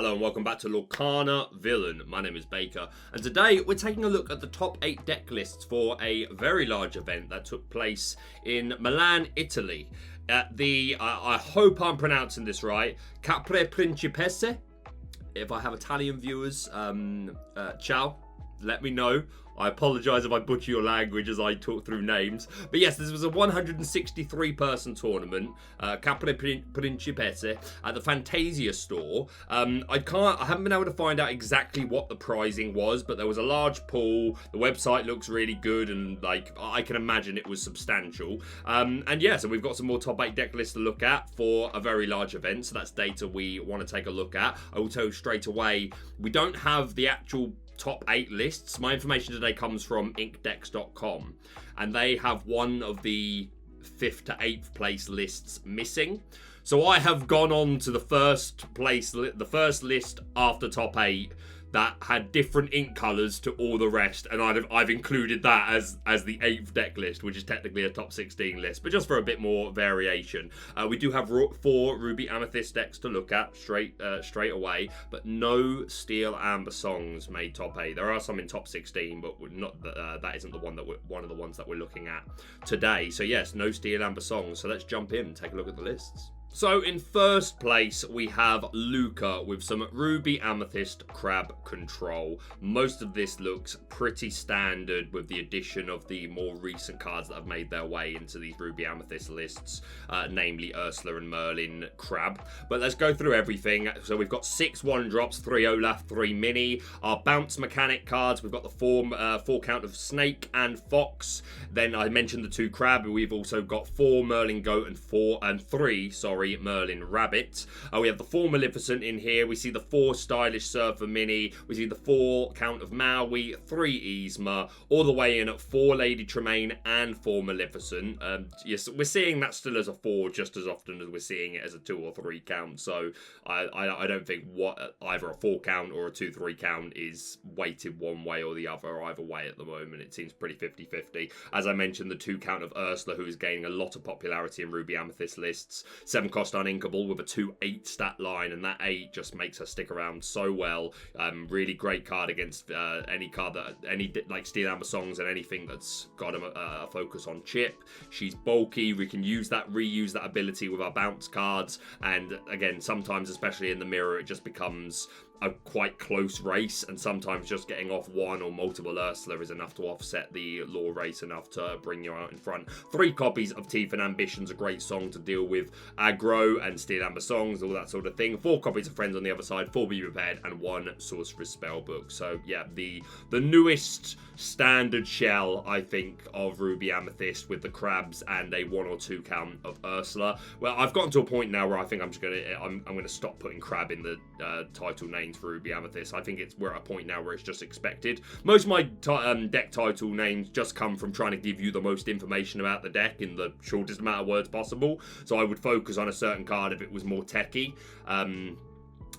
Hello and welcome back to Lorcana Villain. My name is Baker, and today we're taking a look at the top 8 deck lists for a very large event that took place in Milan, Italy. At the, I hope I'm pronouncing this right, Capre Principesse. If I have Italian viewers, ciao, let me know. I apologise if I butcher your language as I talk through names. But yes, this was a 163-person tournament, Capre Principesse, at the Fantasia store. I haven't been able to find out exactly what the pricing was, but there was a large pool. The website looks really good, and I can imagine it was substantial. And yeah, so we've got some more top 8 deck lists to look at for a very large event. So that's data we want to take a look at. I will tell you straight away, we don't have the actual top 8 lists. My information today comes from inkdecks.com, and they have one of the 5th to 8th place lists missing. So I have gone on to the first list after top 8 that had different ink colours to all the rest, and I've included that as the 8th deck list, which is technically a top 16 list, but just for a bit more variation. We do have 4 Ruby Amethyst decks to look at straight away, but no Steel Amber Songs made top 8. There are some in top 16, but that isn't one of the ones that we're looking at today. So yes, no Steel Amber Songs. So let's jump in and take a look at the lists. So in first place, we have Luca with some Ruby Amethyst Crab Control. Most of this looks pretty standard with the addition of the more recent cards that have made their way into these Ruby Amethyst lists, namely Ursula and Merlin Crab. But let's go through everything. So we've got 6 1-drops, 3 Olaf, 3 Mini. Our bounce mechanic cards, we've got the 4 count of Snake and Fox. Then I mentioned the 2 Crab. We've also got 4 Merlin Goat and 3 Merlin Rabbit. We have the 4 Maleficent in here. We see the 4 Stylish Surfer Mini. We see the 4 Count of Maui, 3 Yzma, all the way in at 4 Lady Tremaine and 4 Maleficent. Yes, we're seeing that still as a 4 just as often as we're seeing it as a 2 or 3 count. So I don't think either a 4 count or a 2-3 count is weighted one way or the other either way at the moment. It seems pretty 50-50. As I mentioned, the 2 count of Ursula, who is gaining a lot of popularity in Ruby Amethyst lists. 7 cost uninkable with a 2-8 stat line, and that 8 just makes her stick around so well. Really great card against any like Steel Amber Songs and anything that's got a focus on chip. She's bulky. We can reuse that ability with our bounce cards, and again, sometimes, especially in the mirror, it just becomes a quite close race, and sometimes just getting off one or multiple Ursula is enough to offset the law race enough to bring you out in front. 3 copies of Teeth and Ambition's a great song to deal with aggro and Steel Amber Songs, all that sort of thing. 4 copies of Friends on the other side, 4 Be Prepared, and 1 Sorcerer's Spellbook. So yeah, the newest standard shell, I think, of Ruby Amethyst with the crabs and a 1 or 2 count of Ursula. Well, I've gotten to a point now where I think I'm gonna stop putting crab in the title names for Ruby Amethyst. I think we're at a point now where it's just expected. Most of my deck title names just come from trying to give you the most information about the deck in the shortest amount of words possible. So I would focus on a certain card if it was more techy.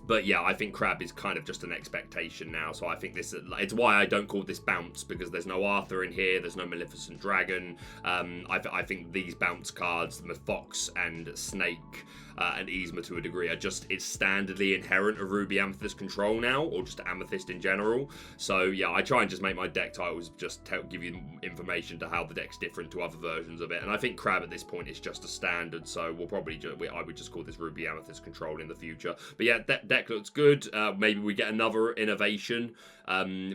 But yeah, I think Crab is kind of just an expectation now. So I think it's why I don't call this bounce, because there's no Arthur in here. There's no Maleficent Dragon. I think these bounce cards, the Fox and Snake and Yzma to a degree, it's standardly inherent of Ruby Amethyst Control now, or just Amethyst in general. So yeah, I try and just make my deck titles just give you information to how the deck's different to other versions of it. And I think Crab at this point is just a standard, so I would just call this Ruby Amethyst Control in the future. But yeah, deck looks good. Maybe we get another innovation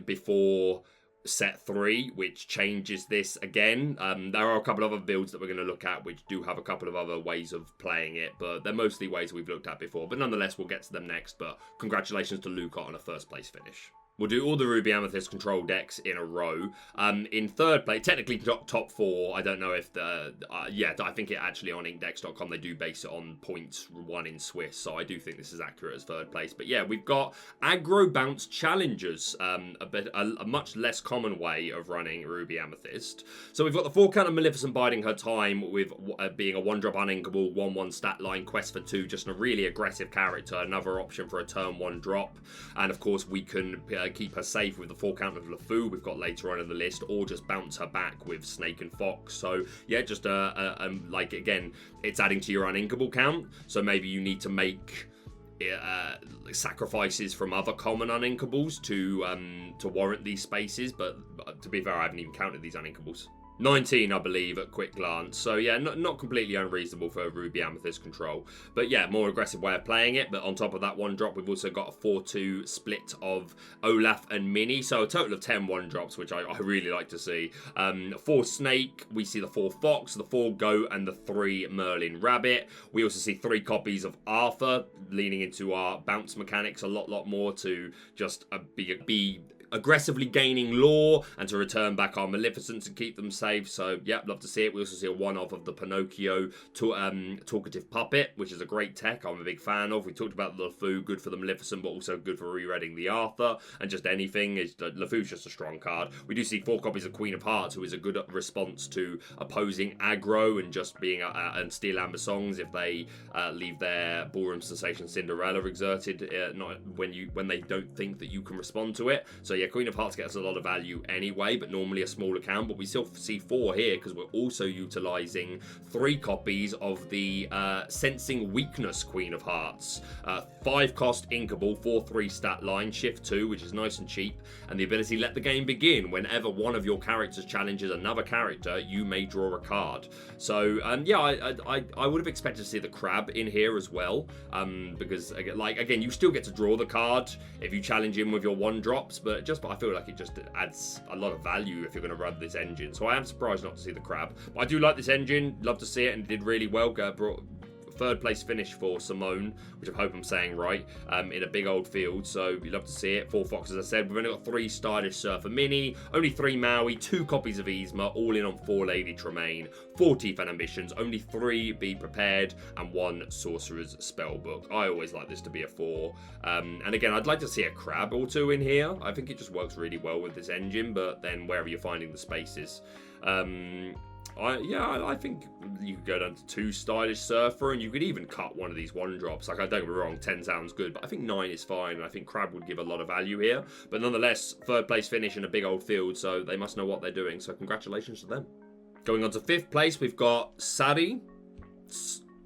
before set 3, which changes this again. There are a couple of other builds that we're going to look at which do have a couple of other ways of playing it, but they're mostly ways we've looked at before. But nonetheless, we'll get to them next. But congratulations to Luca on a 1st place finish. We'll do all the Ruby Amethyst Control decks in a row. In 3rd place, technically top 4. I don't know if I think it actually on inkdecks.com they do base it on points 1 in Swiss, so I do think this is accurate as 3rd place. But yeah, we've got Aggro Bounce Challengers, a much less common way of running Ruby Amethyst. So we've got the 4 count of Maleficent biding her time with being a 1-drop uninkable, 1/1 stat line, quest for 2, just a really aggressive character, another option for a turn 1 drop. And of course we can keep her safe with the 4 count of LeFou we've got later on in the list, or just bounce her back with Snake and Fox. So yeah, just like again, it's adding to your uninkable count, so maybe you need to make sacrifices from other common uninkables to warrant these spaces, but to be fair, I haven't even counted these uninkables. 19, I believe, at quick glance. So, yeah, not completely unreasonable for Ruby Amethyst control. But, yeah, more aggressive way of playing it. But on top of that one drop, we've also got a 4-2 split of Olaf and Minnie. So, a total of 10 1-drops, which I really like to see. 4 Snake, we see the 4 Fox, the 4 Goat, and the 3 Merlin Rabbit. We also see 3 copies of Arthur, leaning into our bounce mechanics a lot more to just be aggressively gaining lore and to return back our Maleficents and keep them safe. So, yeah, love to see it. We also see a one-off of the Pinocchio talkative puppet, which is a great tech I'm a big fan of. We talked about the LeFou, good for the Maleficent, but also good for rereading the Arthur, and just anything. LeFou's just a strong card. We do see 4 copies of Queen of Hearts, who is a good response to opposing aggro and just being and steal amber songs if they leave their ballroom sensation Cinderella exerted, not when they don't think that you can respond to it. So yeah, Queen of Hearts gets a lot of value anyway, but normally a small account. But we still see 4 here because we're also utilizing 3 copies of the Sensing Weakness Queen of Hearts. 5 cost inkable, 4/3 stat line, shift 2, which is nice and cheap, and the ability Let the Game Begin. Whenever one of your characters challenges another character, you may draw a card. So yeah, I would have expected to see the crab in here as well, because again, you still get to draw the card if you challenge him with your 1-drops, but I feel like it just adds a lot of value if you're going to run this engine. So I am surprised not to see the crab. But I do like this engine. Love to see it, and it did really well. Brought 3rd place finish for Simone, which I hope I'm saying right, in a big old field. So you love to see it. 4 Fox, as I said. We've only got 3 Stylish Surfer Mini, only 3 Maui, 2 copies of Yzma, all in on 4 Lady Tremaine, 4 Teeth and Ambitions, only 3 Be Prepared, and 1 Sorcerer's Spellbook. I always like this to be a 4. And again, I'd like to see a crab or 2 in here. I think it just works really well with this engine, but then wherever you're finding the spaces. I think you could go down to 2 Stylish Surfer, and you could even cut one of these 1-drops. Like, I don't get me wrong, 10 sounds good, but I think 9 is fine, and I think Crab would give a lot of value here. But nonetheless, 3rd place finish in a big old field, so they must know what they're doing, so congratulations to them. Going on to 5th place, we've got Sari.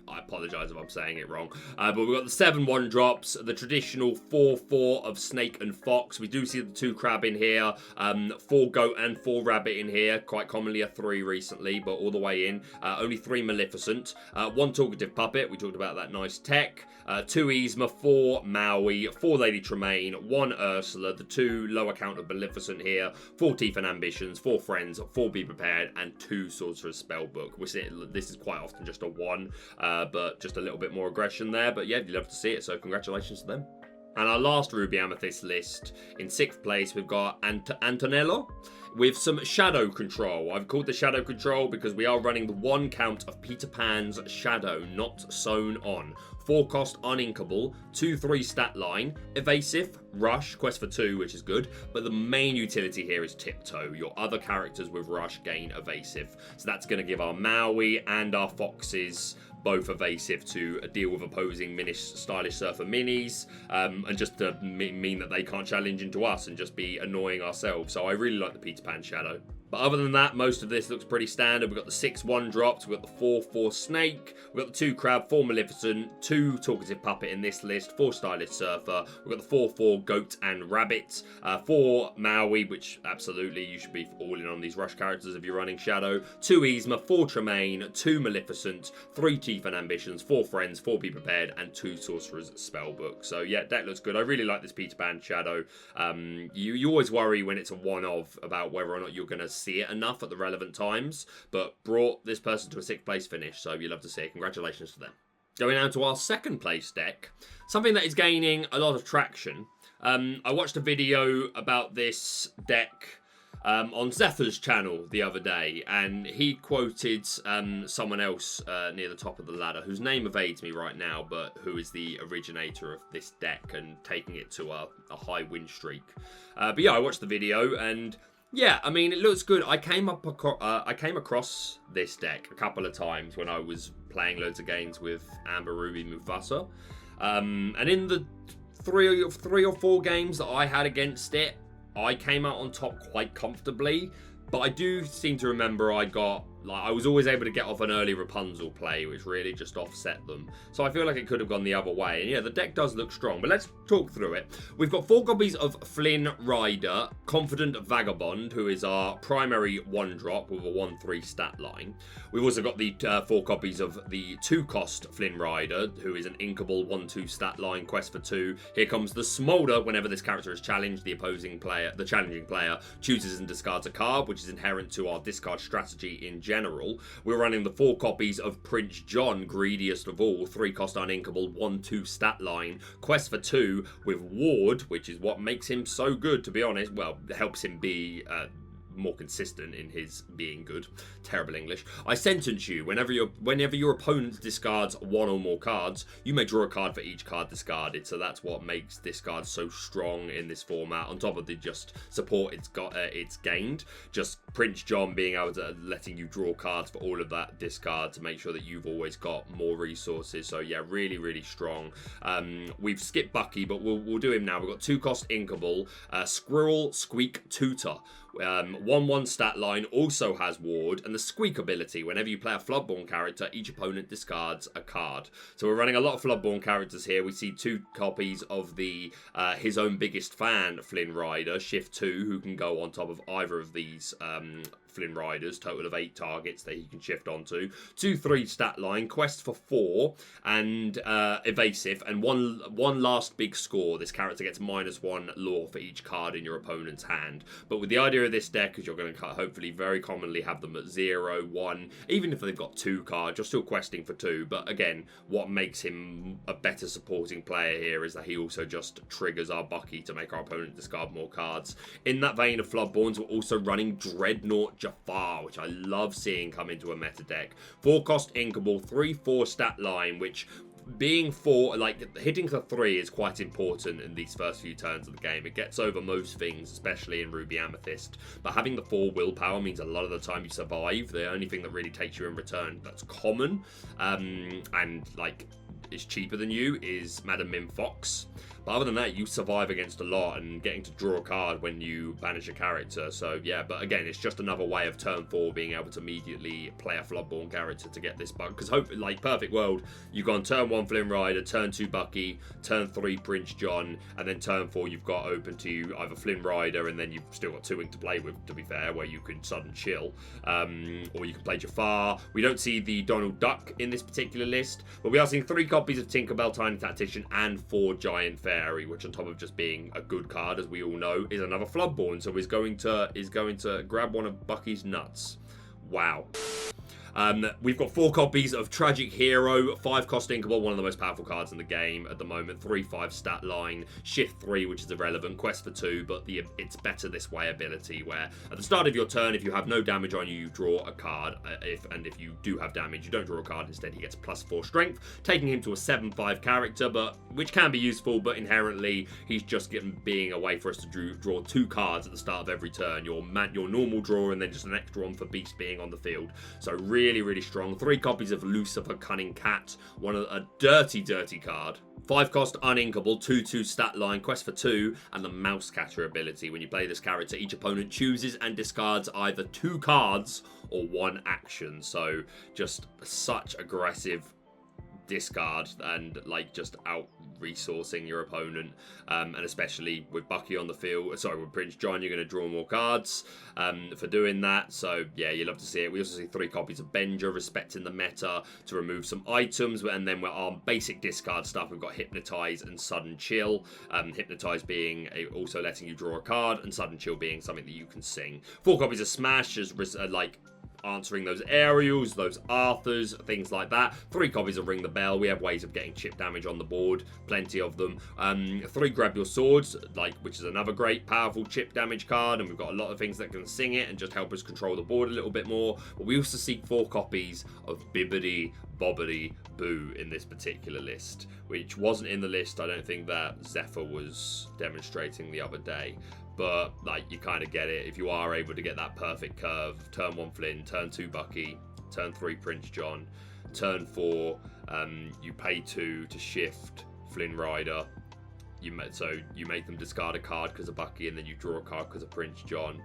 I apologise if I'm saying it wrong. But we've got the 7 1-drops, the traditional 4/4 of Snake and Fox. We do see the 2 Crab in here, 4 Goat and 4 Rabbit in here. Quite commonly a 3 recently, but all the way in. Only 3 Maleficent, 1 Talkative Puppet. We talked about that nice tech. 2 Yzma, 4 Maui, 4 Lady Tremaine, 1 Ursula, the 2 lower count of Maleficent here, 4 Teeth and Ambitions, 4 Friends, 4 Be Prepared, and 2 Sorcerer's Spellbook. This is quite often just a 1, but just a little bit more aggression there. But yeah, you'd love to see it, so congratulations to them. And our last Ruby Amethyst list, in 6th place, we've got Antonello with some Shadow Control. I've called the Shadow Control because we are running the 1 count of Peter Pan's Shadow, not sewn on. 4 cost uninkable, 2/3 stat line, evasive, rush, quest for 2, which is good, but the main utility here is tiptoe. Your other characters with rush gain evasive. So that's going to give our Maui and our Foxes both evasive to deal with opposing Stylish Surfer Minis, and just to mean that they can't challenge into us and just be annoying ourselves. So I really like the Peter Pan Shadow. But other than that, most of this looks pretty standard. We've got the 6 1-drops, we've got the 4/4 Snake, we've got the 2 Crab, 4 Maleficent, 2 Talkative Puppet in this list, 4 Stylish Surfer, we've got the 4/4 Goat and Rabbit, 4 Maui, which absolutely you should be all in on these rush characters if you're running Shadow, 2 Yzma, 4 Tremaine, 2 Maleficent, 3 Teeth and Ambitions, 4 Friends, 4 Be Prepared, and 2 Sorcerer's Spellbook. So yeah, deck looks good. I really like this Peter Pan Shadow. You always worry when it's a one-of about whether or not you're going to see it enough at the relevant times, but brought this person to a 6th place finish, so you love to see it. Congratulations to them. Going down to our 2nd place deck, something that is gaining a lot of traction. I watched a video about this deck on Zephyr's channel the other day, and he quoted someone else near the top of the ladder, whose name evades me right now, but who is the originator of this deck and taking it to a high win streak. But yeah, I watched the video, and yeah, I mean, it looks good. I came across this deck a couple of times when I was playing loads of games with Amber, Ruby, Mufasa. And in the three or four games that I had against it, I came out on top quite comfortably. But I do seem to remember I got like, I was always able to get off an early Rapunzel play, which really just offset them. So I feel like it could have gone the other way. And yeah, the deck does look strong, but let's talk through it. We've got 4 copies of Flynn Rider, Confident Vagabond, who is our primary 1-drop with a 1/3 stat line. We've also got the 4 copies of the 2-cost Flynn Rider, who is an inkable 1/2 stat line, quest for 2. Here comes the Smolder. Whenever this character is challenged, the challenging player chooses and discards a card, which is inherent to our discard strategy in general. We're running the 4 copies of Prince John, greediest of all, 3-cost uninkable, 1/2 stat line, quest for 2 with Ward, which is what makes him so good, to be honest. Well, helps him be more consistent in his being good. Terrible English. I sentence you, whenever your opponent discards 1 or more cards, you may draw a card for each card discarded. So that's what makes discard so strong in this format, on top of the just support it's gained. Just Prince John being able to letting you draw cards for all of that discard to make sure that you've always got more resources. So yeah, really, really strong. We've skipped Bucky, but we'll do him now. We've got 2-cost inkable, Squirrel Squeak Tutor. 1/1 stat line, also has Ward, and the Squeak ability. Whenever you play a Floodborn character, each opponent discards a card. So we're running a lot of Floodborn characters here. We see 2 copies of the his own biggest fan, Flynn Rider, Shift 2, who can go on top of either of these Flynn Riders, total of 8 targets that he can shift onto. 2/3 stat line, quest for 4, and evasive, and one last big score. This character gets -1 lore for each card in your opponent's hand. But with the idea of this deck is you're going to hopefully very commonly have them at 0, 1, even if they've got 2 cards, you're still questing for 2. But again, what makes him a better supporting player here is that he also just triggers our Bucky to make our opponent discard more cards. In that vein of Floodborns, we're also running Dreadnought Jafar, which I love seeing come into a meta deck. 4-cost inkable, 3/4 stat line, which being 4, like hitting for 3 is quite important in these first few turns of the game. It gets over most things, especially in Ruby Amethyst. But having the 4 willpower means a lot of the time you survive. The only thing that really takes you in return that's common and like is cheaper than you is Madam Mim Fox. But other than that, you survive against a lot and getting to draw a card when you banish a character. So yeah, but again, it's just another way of turn 4 being able to immediately play a Floodborn character to get this bug. Because hopefully, like perfect world, you go on turn 1 Flynn Rider, turn 2 Bucky, turn 3 Prince John, and then turn 4 you've got open to you either Flynn Rider, and then you've still got 2 ink to play with, to be fair, where you can sudden chill, or you can play Jafar. We don't see the Donald Duck in this particular list, but we are seeing 3 copies of Tinkerbell Tiny Tactician and 4 Giant Fairy, which on top of just being a good card, as we all know, is another Floodborn. So is going to grab one of Bucky's nuts. Wow. We've got 4 copies of Tragic Hero, 5-cost inkable, one of the most powerful cards in the game at the moment, 3/5 stat line, Shift 3, which is irrelevant, quest for 2, but the it's better this way ability, where at the start of your turn, if you have no damage on you, you draw a card, if you do have damage, you don't draw a card. Instead, he gets +4 strength, taking him to a 7/5 character, but which can be useful, but inherently, he's just being a way for us to draw 2 cards at the start of every turn, your normal draw, and then just an extra one for Beast being on the field. So really, really strong. 3 copies of Lucifer Cunning Cat, a dirty card. 5-cost uninkable, 2/2 stat line, quest for 2, and the Mousecatter ability. When you play this character, each opponent chooses and discards either 2 cards or 1 action. So just such aggressive discard and like just out resourcing your opponent, and especially with Bucky on the field, with Prince John, you're going to draw more cards for doing that. So yeah, you love to see it. We also see 3 copies of Benja, respecting the meta to remove some items, and then we're on basic discard stuff. We've got Hypnotize and Sudden Chill. Hypnotize being also letting you draw a card, and Sudden Chill being something that you can sing. 4 copies of Smash as like answering those Ariels, those Arthurs, things like that. 3 copies of Ring the Bell. We have ways of getting chip damage on the board, plenty of them. 3 Grab Your Swords, which is another great powerful chip damage card, and we've got a lot of things that can sing it and just help us control the board a little bit more. But we also see 4 copies of BIBBIDY, BOBIDDY, Boo in this particular list, which wasn't in the list, I don't think, that Zephyr was demonstrating the other day. But you kind of get it. If you are able to get that perfect curve, turn 1 Flynn, turn 2 Bucky, turn 3 Prince John, turn 4 you pay 2 to shift Flynn Rider. You make them discard a card because of Bucky, and then you draw a card because of Prince John.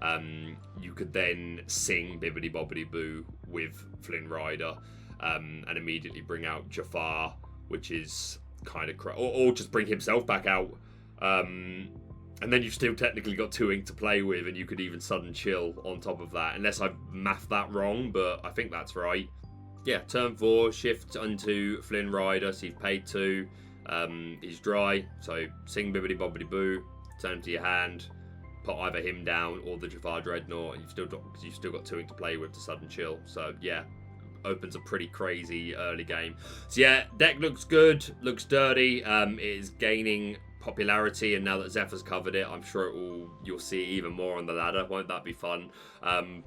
You could then sing Bibbidi Bobbidi Boo with Flynn Rider, and immediately bring out Jafar, which is kind of or just bring himself back out. And then you've still technically got 2 ink to play with, and you could even sudden chill on top of that, unless I've mathed that wrong, but I think that's right. Yeah, turn 4, shift onto Flynn Rider, so you've paid 2. He's dry, so sing Bibbidi Bobbidi Boo, turn to your hand, put either him down or the Jafar Dreadnought, and you've still got 2 ink to play with to sudden chill. So yeah, opens a pretty crazy early game. So yeah, deck looks good, looks dirty. It is gaining popularity, and now that Zephyr's covered it, I'm sure you'll see it even more on the ladder. Won't that be fun?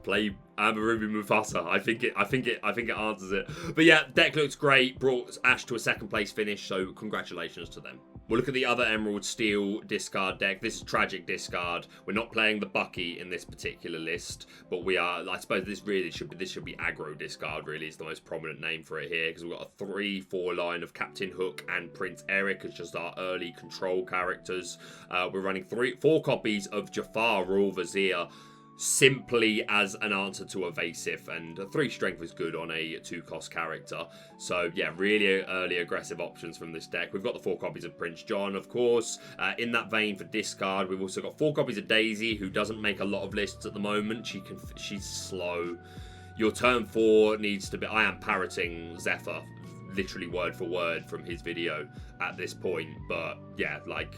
Play Amber Ruby Mufasa. I think it answers it. But yeah, deck looks great. Brought Ash to a 2nd place finish, so congratulations to them. We'll look at the other Emerald Steel discard deck. This is Tragic Discard. We're not playing the Bucky in this particular list, but we are. I suppose this should be Aggro Discard. Really, is the most prominent name for it here, because we've got a 3/4 line of Captain Hook and Prince Eric as just our early control characters. We're running 4 copies of Jafar Royal Vizier, simply as an answer to Evasive, and 3 strength is good on a 2-cost character. So yeah, really early aggressive options from this deck. We've got the 4 copies of Prince John, of course. In that vein for discard, we've also got 4 copies of Daisy, who doesn't make a lot of lists at the moment. She's slow. Your turn 4 needs to be... I am parroting Zephyr literally word for word from his video at this point, but yeah, like,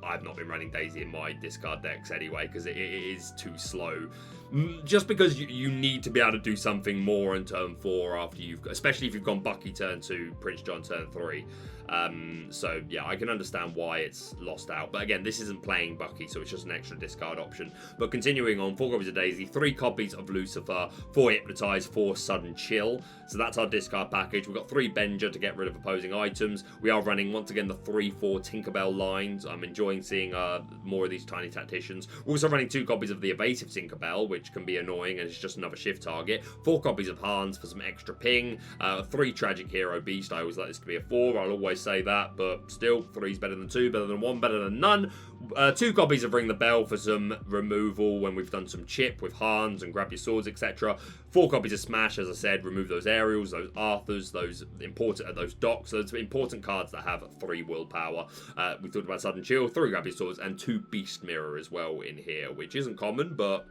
I've not been running Daisy in my discard decks anyway, because it is too slow. Just because you need to be able to do something more in turn 4 after especially if you've gone Bucky turn 2, Prince John turn 3. So yeah, I can understand why it's lost out. But again, this isn't playing Bucky, so it's just an extra discard option. But continuing on, 4 copies of Daisy, 3 copies of Lucifer, 4 Hypnotize, 4 Sudden Chill. So that's our discard package. We've got 3 Benja to get rid of opposing items. We are running, once again, the 3/4 Tinkerbell lines. I'm enjoying seeing more of these tiny tacticians. We're also running 2 copies of the Evasive Tinkerbell, which can be annoying, and it's just another shift target. 4 copies of Hans for some extra ping. 3 Tragic Hero Beast. I always like this to be a 4. I'll always say that, but still, 3's better than 2, better than 1, better than none. 2 copies of Ring the Bell for some removal when we've done some chip with Hans and Grab Your Swords, etc. 4 copies of Smash, as I said, remove those aerials, those Arthurs, those docks, those important cards that have 3 willpower. We talked about Sudden Chill, 3 Grab Your Swords, and 2 Beast Mirror as well in here, which isn't common, but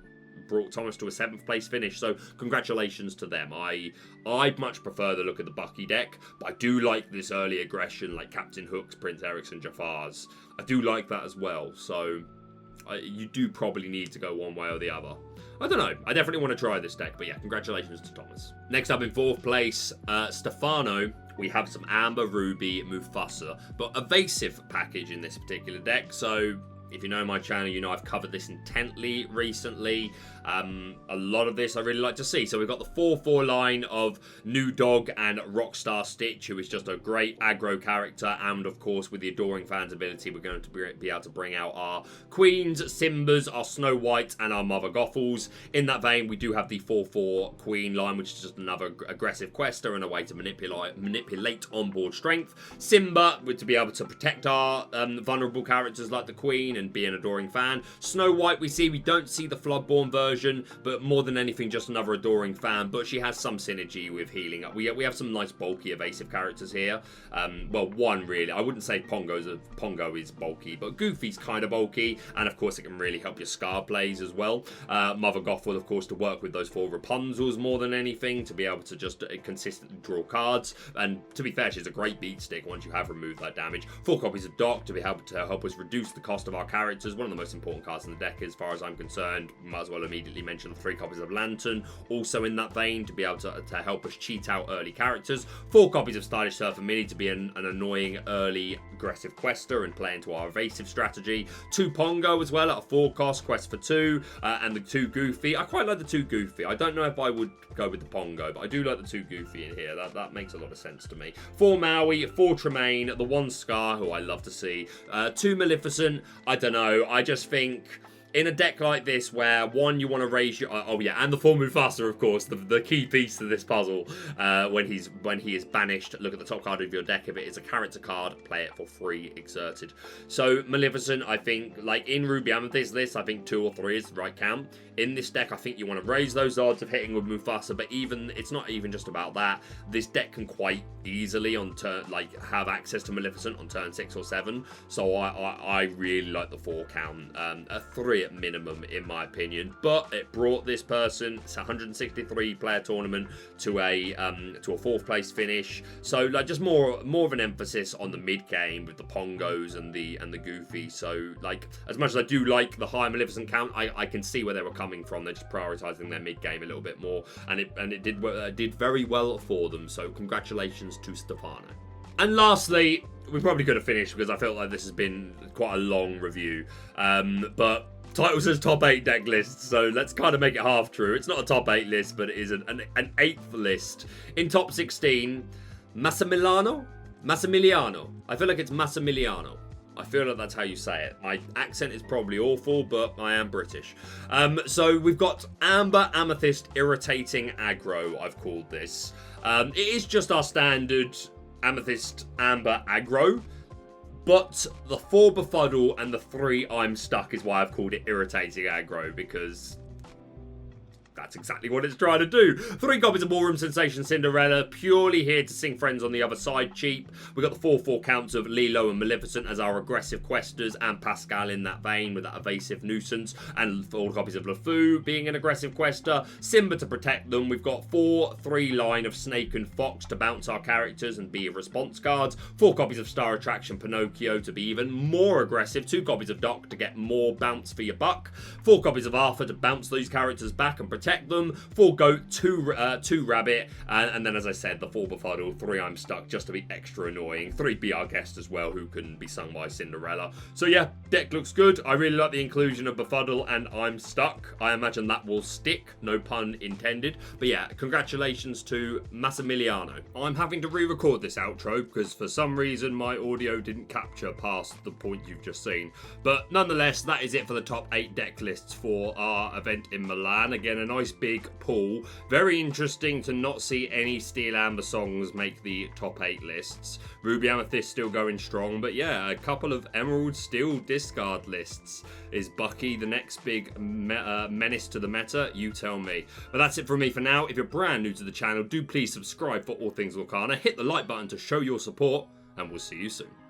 brought Thomas to a 7th place finish, so congratulations to them. I'd much prefer the look of the Bucky deck, but I do like this early aggression, like Captain Hook's, Prince Eric's, and Jafar's. I do like that as well, so you do probably need to go one way or the other. I don't know. I definitely want to try this deck, but yeah, congratulations to Thomas. Next up in 4th place, Stefano. We have some Amber, Ruby, Mufasa, but Evasive package in this particular deck, so... If you know my channel, you know I've covered this intently recently. A lot of this I really like to see. So we've got the 4/4 line of New Dog and Rockstar Stitch, who is just a great aggro character. And of course, with the Adoring Fans ability, we're going to be able to bring out our Queens, Simbas, our Snow White, and our Mother Gothels. In that vein, we do have the 4/4 Queen line, which is just another aggressive quester and a way to manipulate onboard strength. Simba, to be able to protect our vulnerable characters like the Queen and be an Adoring Fan. Snow White, we don't see the Floodborn version, but more than anything, just another Adoring Fan, but she has some synergy with healing up. We have some nice bulky evasive characters here. Well, one really. I wouldn't say Pongo is bulky, but Goofy's kind of bulky, and of course it can really help your Scar plays as well. Mother Gothel, of course, to work with those 4 Rapunzels more than anything, to be able to just consistently draw cards, and to be fair, she's a great beat stick once you have removed that damage. 4 copies of Doc to be able to help us reduce the cost of our characters, one of the most important cards in the deck as far as I'm concerned. Might as well immediately mention the 3 copies of Lantern, also in that vein, to be able to help us cheat out early characters. 4 copies of Stylish Surfer Mini to be an annoying early aggressive quester and play into our evasive strategy. 2 Pongo as well at a 4 cost, quest for 2, and the 2 Goofy. I quite like the 2 Goofy. I don't know if I would go with the Pongo, but I do like the 2 Goofy in here. That makes a lot of sense to me. 4 Maui, 4 Tremaine, the 1 Scar, who I love to see. 2 Maleficent, I don't know. I just think in a deck like this where, one, you want to raise your... Oh, yeah, and the 4 Mufasa, of course, the key piece to this puzzle. When he is banished, look at the top card of your deck. If it is a character card, play it for free, exerted. So, Maleficent, I think, like, in Ruby Amethyst list, I think 2 or 3 is the right count. In this deck, I think you want to raise those odds of hitting with Mufasa, but it's not even just about that. This deck can quite easily have access to Maleficent on turn 6 or 7. So I really like the 4 count, a 3 at minimum in my opinion. But it brought this person, it's a 163 player tournament, to a 4th place finish. So like just more of an emphasis on the mid game with the Pongos and the Goofy. So like as much as I do like the high Maleficent count, I can see where they were coming from. They're just prioritizing their mid game a little bit more, and it did very well for them. So congratulations to Stefano. And lastly, we probably could have finished because I felt like this has been quite a long review. But title says top 8 deck lists, so let's kind of make it half true. It's not a top 8 list, but it is an 8th list. In top 16, Massimiliano? I feel like it's Massimiliano. I feel like that's how you say it. My accent is probably awful, but I am British. So we've got Amber Amethyst Irritating Aggro, I've called this. It is just our standard Amethyst Amber Aggro, but the 4 Befuddle and the 3 I'm Stuck is why I've called it Irritating Aggro, because that's exactly what it's trying to do. 3 copies of Ballroom Sensation Cinderella, purely here to sing Friends on the Other Side cheap. We've got the 4/4 counts of Lilo and Maleficent as our aggressive questers, and Pascal in that vein with that evasive nuisance, and 4 copies of LeFou being an aggressive quester. Simba to protect them. We've got 4/3 line of Snake and Fox to bounce our characters and be response cards. 4 copies of Star Attraction Pinocchio to be even more aggressive. 2 copies of Doc to get more bounce for your buck. 4 copies of Arthur to bounce those characters back and protect them. 4 Goat, 2 Rabbit, and then as I said, the 4 Befuddle, 3 I'm Stuck, just to be extra annoying. 3 Be Our Guest as well, who can be sung by Cinderella. So yeah, deck looks good. I really like the inclusion of Befuddle and I'm Stuck. I imagine that will stick, no pun intended. But yeah, congratulations to Massimiliano. I'm having to re-record this outro because for some reason my audio didn't capture past the point you've just seen. But nonetheless, that is it for the top 8 deck lists for our event in Milan. Again, a nice big pool. Very interesting to not see any Steel Amber songs make the top 8 lists. Ruby Amethyst still going strong, but yeah, a couple of Emerald Steel discard lists. Is Bucky the next big menace to the meta? You tell me. But that's it from me for now. If you're brand new to the channel, do please subscribe for all things Lorcana. Hit the like button to show your support, and we'll see you soon.